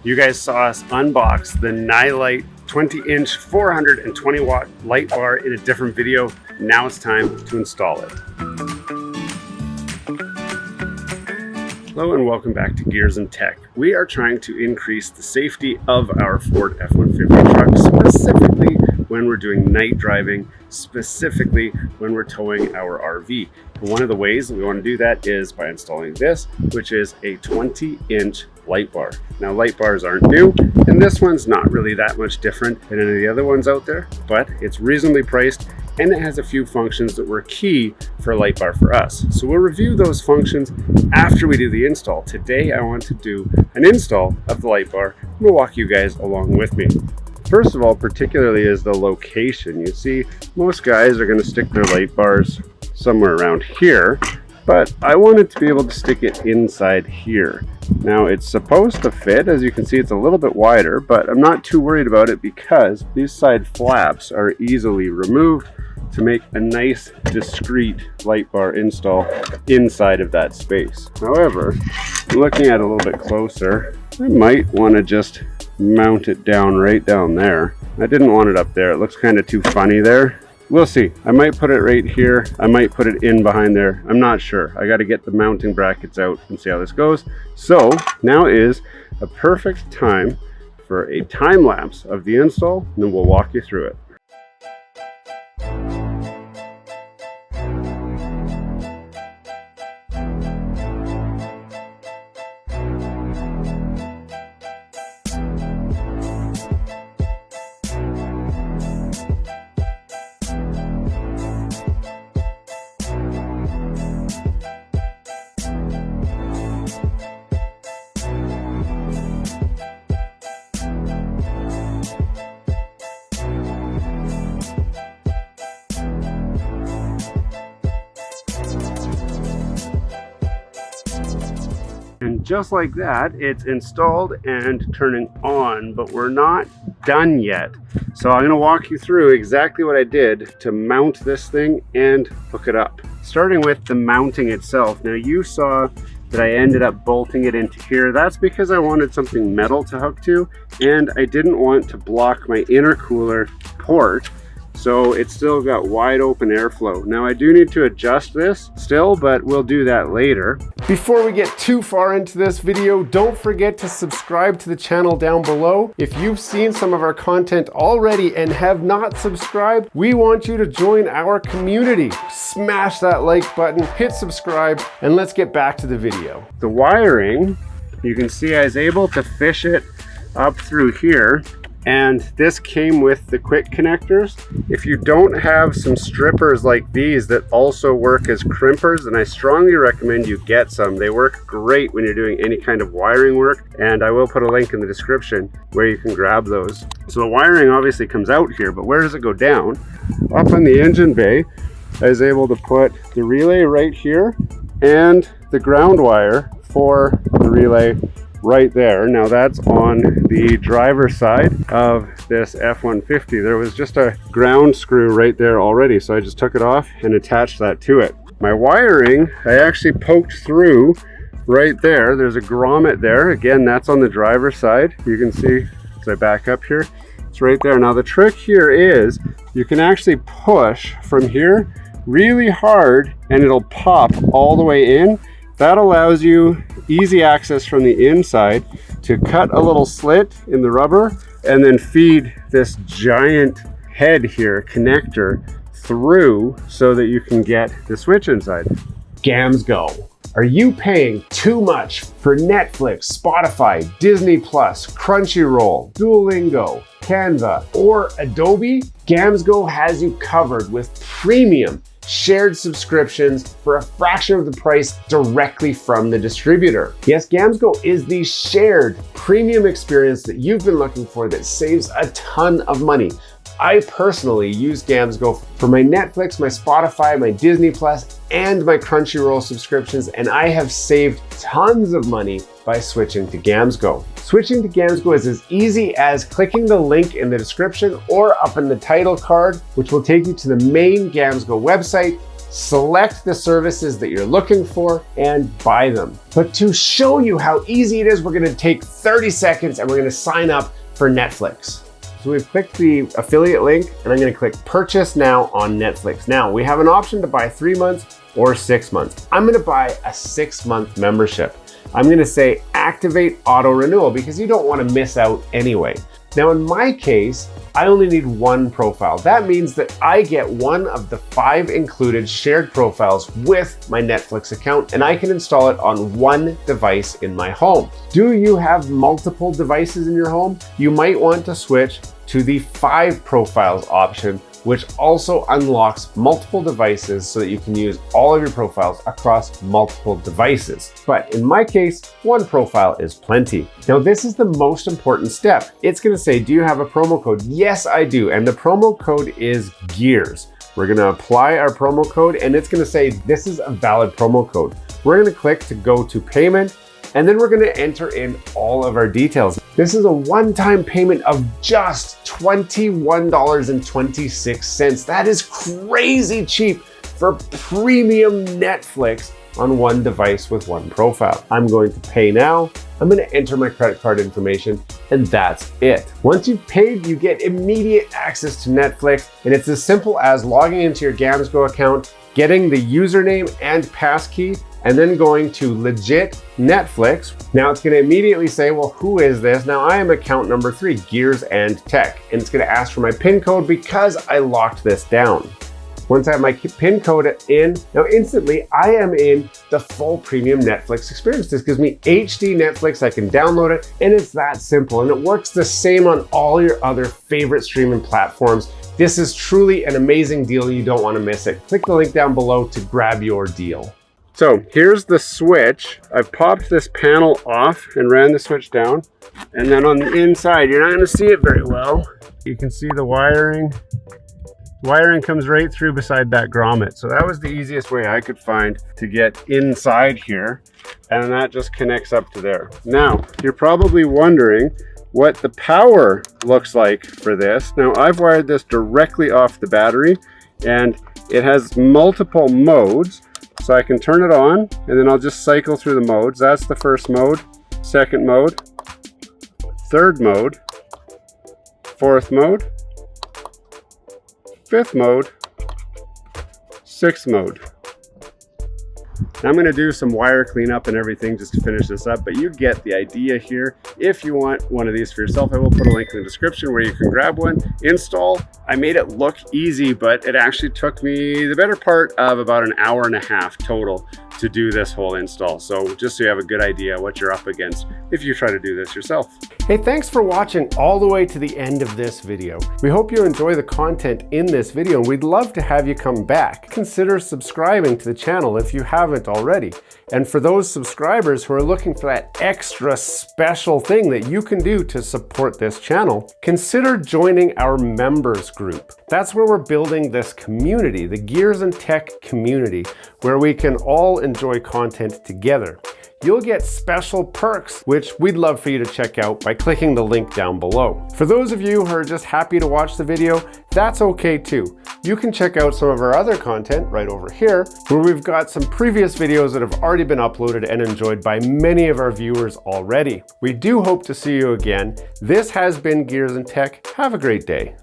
You guys saw us unbox the Nilight 20-inch 420 watt light bar in a different video. Now it's time to install it. Hello and welcome back to Gears and Tech. We are trying to increase the safety of our Ford F-150 truck, specifically when we're doing night driving, specifically when we're towing our RV. And one of the ways that we want to do that is by installing this, which is a 20-inch light bar. Now, light bars aren't new, and this one's not really that much different than any of the other ones out there, but it's reasonably priced and it has a few functions that were key for a light bar for us. So we'll review those functions after we do the install. Today, I want to do an install of the light bar. We'll walk you guys along with me. First of all, particularly is the location. You see, most guys are going to stick their light bars somewhere around here, but I wanted to be able to stick it inside here. Now, it's supposed to fit. As you can see, it's a little bit wider, but I'm not too worried about it because these side flaps are easily removed to make a nice, discreet light bar install inside of that space. However, looking at it a little bit closer, I might want to just mount it down right down there. I didn't want it up there. It looks kind of too funny there. We'll see. I might put it right here. I might put it in behind there. I'm not sure. I got to get the mounting brackets out and see how this goes. So now is a perfect time for a time lapse of the install, and then we'll walk you through it. And just like that, it's installed and turning on, but we're not done yet. So I'm going to walk you through exactly what I did to mount this thing and hook it up. Starting with the mounting itself. Now, you saw that I ended up bolting it into here. That's because I wanted something metal to hook to, and I didn't want to block my intercooler port. So it's still got wide open airflow. Now, I do need to adjust this still, but we'll do that later. Before we get too far into this video, don't forget to subscribe to the channel down below. If you've seen some of our content already and have not subscribed, we want you to join our community. Smash that like button, hit subscribe, and let's get back to the video. The wiring, you can see I was able to fish it up through here. And this came with the quick connectors. If you don't have some strippers like these that also work as crimpers, then I strongly recommend you get some. They work great when you're doing any kind of wiring work, and I will put a link in the description where you can grab those. So the wiring obviously comes out here, but where does it go down? Up in the engine bay, I was able to put the relay right here and the ground wire for the relay right there. Now that's on the driver's side of this F-150. There was just a ground screw right there already, so I just took it off and attached that to it. My wiring, I actually poked through right there. There's a grommet there. Again, that's on the driver's side. You can see as I back up here, it's right there. Now the trick here is you can actually push from here really hard and it'll pop all the way in. That allows you easy access from the inside to cut a little slit in the rubber and then feed this giant head here, connector, through so that you can get the switch inside. Gamsgo. Are you paying too much for Netflix, Spotify, Disney Plus, Crunchyroll, Duolingo, Canva, or Adobe? Gamsgo has you covered with premium shared subscriptions for a fraction of the price directly from the distributor. Yes, Gamsgo is the shared premium experience that you've been looking for that saves a ton of money. I personally use Gamsgo for my Netflix, my Spotify, my Disney Plus, and my Crunchyroll subscriptions, and I have saved tons of money by switching to Gamsgo. Switching to Gamsgo is as easy as clicking the link in the description or up in the title card, which will take you to the main Gamsgo website. select the services that you're looking for, and buy them. But to show you how easy it is, we're gonna take 30 seconds and we're gonna sign up for Netflix. So we've clicked the affiliate link and I'm gonna click purchase now on Netflix. Now we have an option to buy 3 months or 6 months. I'm gonna buy a 6-month membership. I'm gonna say activate auto renewal because you don't wanna miss out anyway. Now in my case, I only need one profile. That means that I get one of the 5 included shared profiles with my Netflix account, and I can install it on one device in my home. Do you have multiple devices in your home? You might want to switch to the 5 profiles option, which also unlocks multiple devices so that you can use all of your profiles across multiple devices. But in my case, one profile is plenty. Now, this is the most important step. It's gonna say, do you have a promo code? Yes, I do. And the promo code is GEARS. We're gonna apply our promo code and it's gonna say, this is a valid promo code. We're gonna click to go to payment, and then we're gonna enter in all of our details. This is a one-time payment of just $21.26. That is crazy cheap for premium Netflix on one device with one profile. I'm going to pay now. I'm gonna enter my credit card information, and that's it. Once you've paid, you get immediate access to Netflix, and it's as simple as logging into your GamsGo account, getting the username and passkey, and then going to legit Netflix. Now it's gonna immediately say, well, who is this? Now I am account number 3, Gears and Tech, and it's gonna ask for my PIN code because I locked this down. Once I have my PIN code in, now instantly I am in the full premium Netflix experience. This gives me HD Netflix, I can download it, and it's that simple. And it works the same on all your other favorite streaming platforms. This is truly an amazing deal, you don't wanna miss it. Click the link down below to grab your deal. So here's the switch. I've popped this panel off and ran the switch down. And then on the inside, you're not gonna see it very well. You can see the wiring. Wiring comes right through beside that grommet. So that was the easiest way I could find to get inside here. And that just connects up to there. Now, you're probably wondering what the power looks like for this. Now, I've wired this directly off the battery and it has multiple modes. So I can turn it on and then I'll just cycle through the modes. That's the first mode, second mode, third mode, fourth mode, fifth mode, sixth mode. Now I'm gonna do some wire cleanup and everything just to finish this up, but you get the idea here. If you want one of these for yourself, I will put a link in the description where you can grab one, install. I made it look easy, but it actually took me the better part of about an hour and a half total to do this whole install. So just so you have a good idea what you're up against if you try to do this yourself. Hey, thanks for watching all the way to the end of this video. We hope you enjoy the content in this video, and we'd love to have you come back. Consider subscribing to the channel if you haven't already. And for those subscribers who are looking for that extra special thing that you can do to support this channel, consider joining our members group. That's where we're building this community, the Gears and Tech community, where we can all enjoy content together. You'll get special perks, which we'd love for you to check out by clicking the link down below. For those of you who are just happy to watch the video, that's okay too. You can check out some of our other content right over here, where we've got some previous videos that have already been uploaded and enjoyed by many of our viewers already. We do hope to see you again. This has been Gears and Tech. Have a great day.